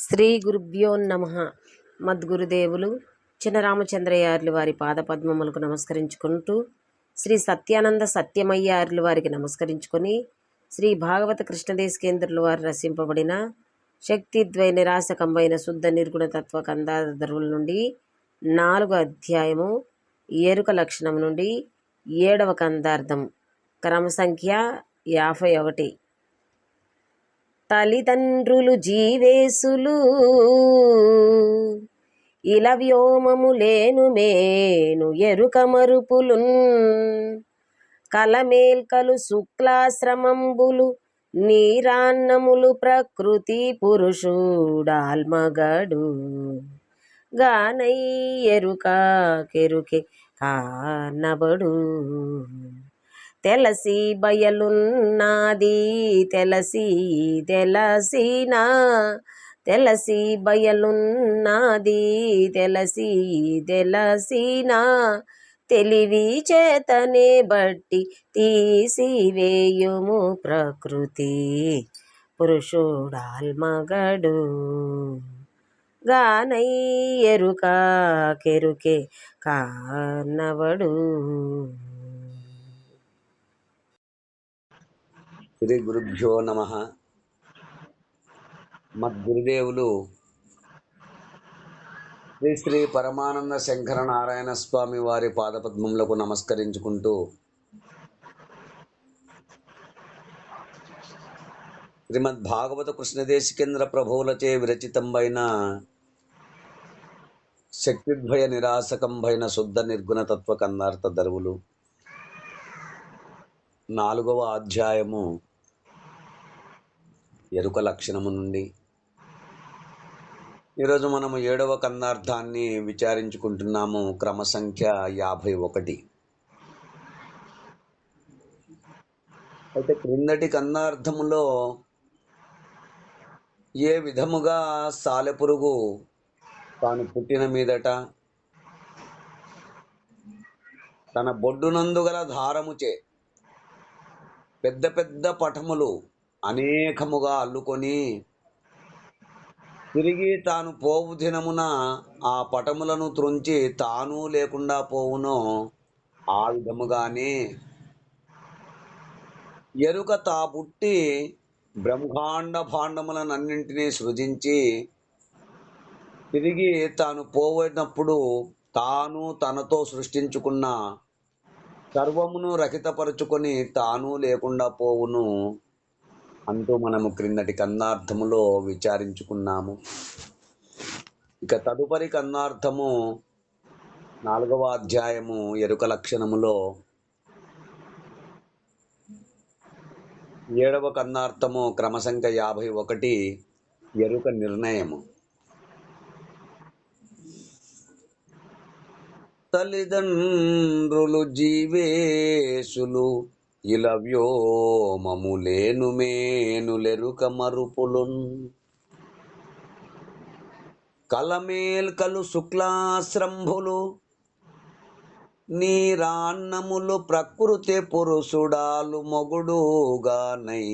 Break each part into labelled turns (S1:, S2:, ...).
S1: శ్రీ గురుభ్యో నమః. మద్గురుదేవులు చినరామచంద్రయార్లు వారి పాదపద్మములకు నమస్కరించుకుంటూ, శ్రీ సత్యానంద సత్యమయ్యార్లు వారికి నమస్కరించుకొని, శ్రీ భాగవత కృష్ణదేశకేంద్రుల వారు రచింపబడిన శక్తిద్వయ నిరాశకంబైన శుద్ధ నిర్గుణ తత్వ కందాధరుల నుండి 4వ అధ్యాయము ఎరుక లక్షణం నుండి 7వ కందార్థం క్రమసంఖ్య 51. తల్లిదండ్రులు జీవేశులు ఇలా వ్యోమము లేను మేను ఎరుక మరుపులున్ కలమేల్కలు శుక్లాశ్రమంబులు నీరాన్నములు ప్రకృతి పురుషుడాల్మగడు గానై ఎరుక కెరుకే కానబడు తెలసి బయలున్నది తెలసినా తెలసి బయలున్నది తెలసినా తెలివి చేతనే బట్టి తీసివేయుము ప్రకృతి పురుషుడాల్మగడు గానై ఎరుక కెరుకే కానవడు.
S2: శ్రీ గురుభ్యో నమః. మద్గురుదేవులు శ్రీ శ్రీ పరమానంద శంకర నారాయణ స్వామి వారి పాదపద్మములకు నమస్కరించుకుంటూ, శ్రీమద్ భాగవత కృష్ణదేశికేంద్ర ప్రభువులచే విరచితంబైన శక్తిద్వయ నిరాశకంబైన శుద్ధ నిర్గుణ తత్వ కందార్థ ధరువులు 4వ అధ్యాయము ఎరుక లక్షణము నుండి ఈరోజు మనము 7వ కందార్థాన్ని విచారించుకుంటున్నాము. క్రమసంఖ్య 51. అయితే క్రిందటి కందార్థములో ఏ విధముగా సాలెపురుగు తాను పుట్టిన మీదట తన బొడ్డునందు గల దారముచే పెద్ద పెద్ద పటములు అనేకముగా అల్లుకొని తిరిగి తాను పోవు దినమున ఆ పటములను త్రుంచి తాను లేకుండా పోవునో ఆ విధముగానే ఎరుక తా పుట్టి బ్రహ్మాండ భాండములనన్నింటినీ సృజించి తిరిగి తాను పోయినప్పుడు తాను తనతో సృష్టించుకున్న సర్వమును రహితపరుచుకొని తాను లేకుండా పోవును అంటూ మనము క్రిందటి కందార్థములో విచారించుకున్నాము. ఇక తదుపరి కందార్థము 4వ అధ్యాయము ఎరుక లక్షణములో 7వ కందార్థము క్రమసంఖ్య 51 ఎరుక నిర్ణయము. తల్లిదండ్రులు జీవేశులు ఇలా వ్యోమము లేను మేనులెరుక మరుపులున్ కలమేల్కలు శుక్లాశ్రంభులు నీరాన్నములు ప్రకృతి పురుషుడాలు మొగుడుగానై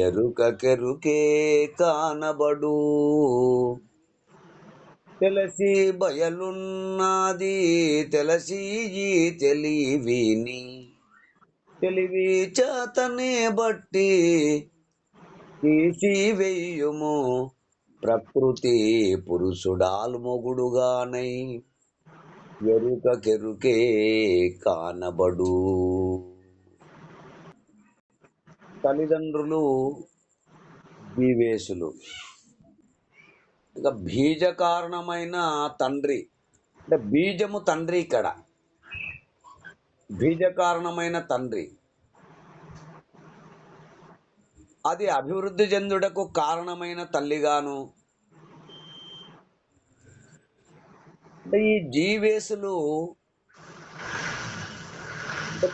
S2: ఎరుక కెరుకే కానబడు తెలసి బయలున్నది తెలసి తెలివి చేతనే బట్టి తీసివేయుము ప్రకృతి పురుషుడాలు మొగుడుగానై ఎరుక కెరుకే కానబడు. తల్లిదండ్రులు జీవేశులు, ఇంకా బీజ కారణమైన తండ్రి అంటే బీజము తండ్రి. ఇక్కడ బీజ కారణమైన తండ్రి అది అభివృద్ధి చెందుటకు కారణమైన తల్లిగాను, అంటే ఈ జీవేశులు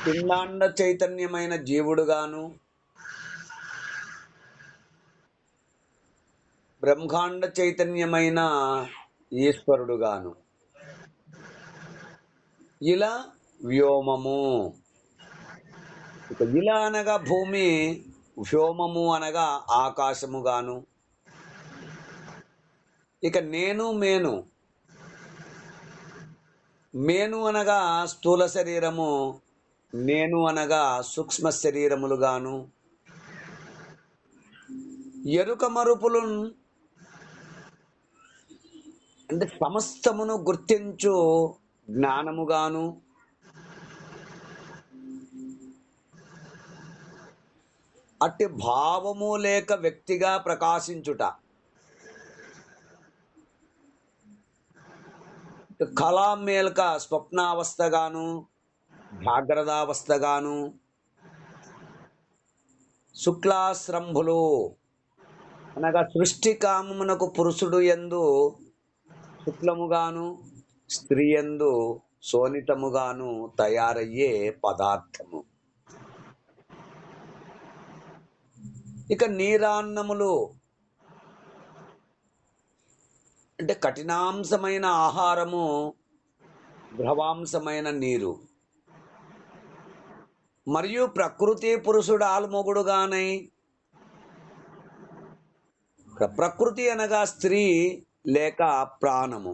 S2: పిండాండ చైతన్యమైన జీవుడుగాను, బ్రహ్మాండ చైతన్యమైన ఈశ్వరుడుగాను, ఇలా వ్యోమము. ఇక ఇలా అనగా భూమి, వ్యోమము అనగా ఆకాశముగాను, ఇక నేను మేను. మేను అనగా స్థూల శరీరము, నేను అనగా సూక్ష్మ శరీరములుగాను. ఎరుక మరుపులు అంటే సమస్తమును గుర్తించు జ్ఞానముగాను. అట్టి భావము లేక వ్యక్తిగా ప్రకాశించుట. కళా మేల్క స్వప్నావస్థగాను, జాగ్రత్తావస్థగాను. శుక్లాశ్రంభులు అనగా సృష్టి కామమునకు పురుషుడు యందు శుక్లముగాను, స్త్రీ యందు శోణితముగాను తయారయ్యే పదార్థము. ఇక నీరాన్నములు అంటే కఠినాంశమైన ఆహారము, ద్రవాంశమైన నీరు. మరియు ప్రకృతి పురుషుడు ఆల్మొగుడుగానై. ప్రకృతి అనగా స్త్రీ లేక ప్రాణము.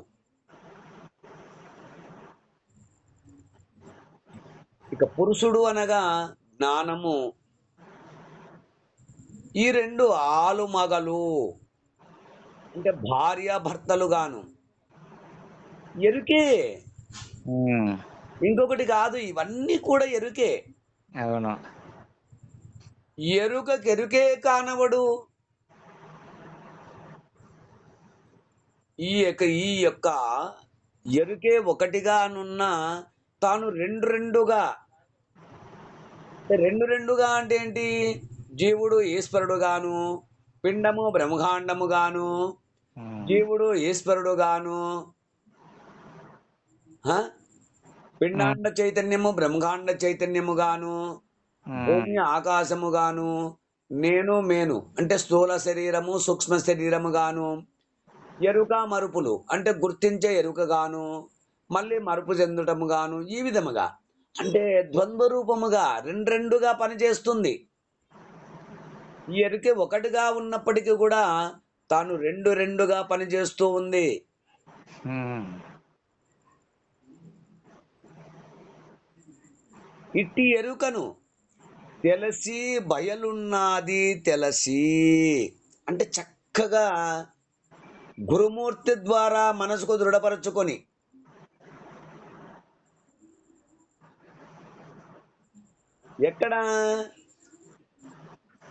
S2: ఇక పురుషుడు అనగా జ్ఞానము. ఈ రెండు ఆలుమగలు అంటే భార్యాభర్తలుగాను. ఎరుకే, ఇంకొకటి కాదు, ఇవన్నీ కూడా ఎరుకే.
S3: అవును.
S2: ఎరుకే కానవడు. ఈ యొక్క ఎరుకే ఒకటిగానున్న తాను రెండుగా అంటే ఏంటి? జీవుడు ఈశ్వరుడుగాను, పిండము బ్రహ్మాండముగాను. జీవుడు ఈశ్వరుడుగాను, పిండాండ చైతన్యము బ్రహ్మాండ చైతన్యముగాను, భూమి ఆకాశముగాను, నేను మేను అంటే స్థూల శరీరము సూక్ష్మ శరీరముగాను. ఎరుక మరుపులు అంటే గుర్తించే ఎరుకగాను, మళ్ళీ మరుపు చెందటముగాను. ఈ విధముగా అంటే ద్వంద్వ రూపముగా రెండుగా పనిచేస్తుంది. ఈ ఎరుక ఒకటిగా ఉన్నప్పటికీ కూడా తాను రెండుగా పనిచేస్తూ ఉంది. ఇట్టి ఎరుకను తెలిసి బయలున్నది తెలిసి అంటే చక్కగా గురుమూర్తి ద్వారా మనసుకు దృఢపరచుకొని ఎక్కడ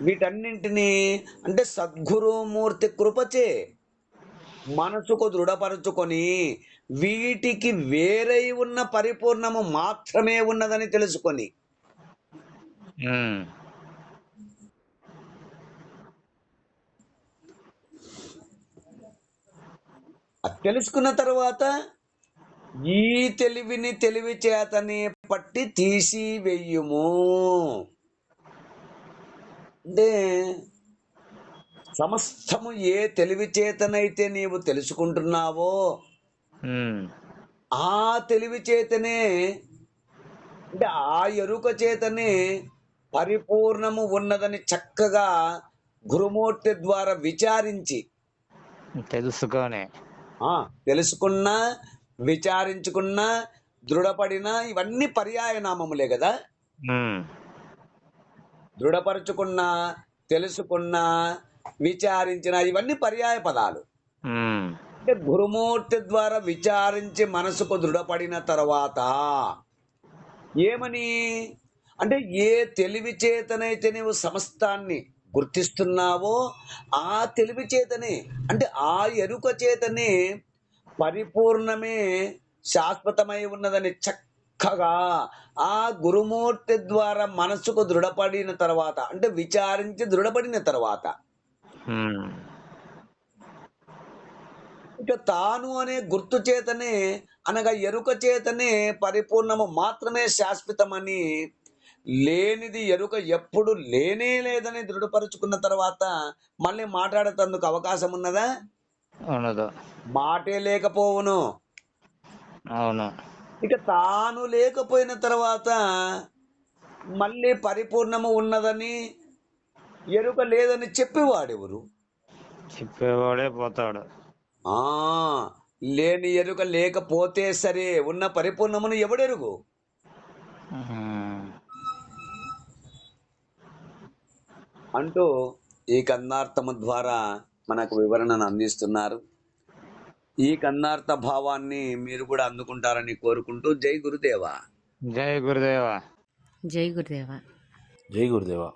S2: వీటన్నింటినీ అంటే సద్గురుమూర్తి కృపచే మనసుకు దృఢపరచుకొని వీటికి వేరై ఉన్న పరిపూర్ణము మాత్రమే ఉన్నదని తెలుసుకొని తెలుసుకున్న తర్వాత ఈ తెలివిని తెలివి చేతనే పట్టి తీసి వెయ్యుము. అంటే సమస్తము ఏ తెలివి చేతనైతే నీవు తెలుసుకుంటున్నావో ఆ తెలివి చేతనే అంటే ఆ ఎరుక చేతనే పరిపూర్ణము ఉన్నదని చక్కగా గురుమూర్తి ద్వారా విచారించి తెలుసుకున్నా విచారించుకున్నా దృఢపడినా ఇవన్నీ పర్యాయనామములే కదా. దృఢపరుచుకున్నా తెలుసుకున్నా విచారించిన ఇవన్నీ పర్యాయ పదాలు. అంటే గురుమూర్తి ద్వారా విచారించి మనసుకు దృఢపడిన తర్వాత ఏమని అంటే ఏ తెలివి చేతనైతే నీవు సమస్తాన్ని గుర్తిస్తున్నావో ఆ తెలివి చేతనే అంటే ఆ ఎరుక చేతనే పరిపూర్ణమే శాశ్వతమై ఉన్నదని చక్కగా ఆ గురుమూర్తి ద్వారా మనసుకు దృఢపడిన తర్వాత అంటే విచారించి దృఢపడిన తర్వాత ఇక తాను అనే గుర్తు చేతనే అనగా ఎరుక చేతనే పరిపూర్ణము మాత్రమే శాశ్వతమని లేనిది ఎరుక ఎప్పుడు లేనే లేదని దృఢపరుచుకున్న తర్వాత మళ్ళీ మాట్లాడేందుకు అవకాశం ఉన్నదా? మాటే లేకపోవును.
S3: అవును.
S2: ఇక తాను లేకపోయిన తర్వాత మళ్ళీ పరిపూర్ణము ఉన్నదని ఎరుక లేదని చెప్పేవాడెవరు?
S3: చెప్పేవాడే పోతాడు.
S2: ఆ లేని ఎరుక లేకపోతే సరే, ఉన్న పరిపూర్ణమును ఎవడెరుగు?
S3: ఉమ్.
S2: అంటూ ఈ కన్నార్థము ద్వారా మనకు వివరణను అందిస్తున్నారు. ఈ కన్నార్థ భావాన్ని మీరు కూడా అందుకుంటారని కోరుకుంటూ జై గురుదేవా.
S3: జై గురుదేవా.
S1: జై గురుదేవ.
S4: జై గురుదేవా.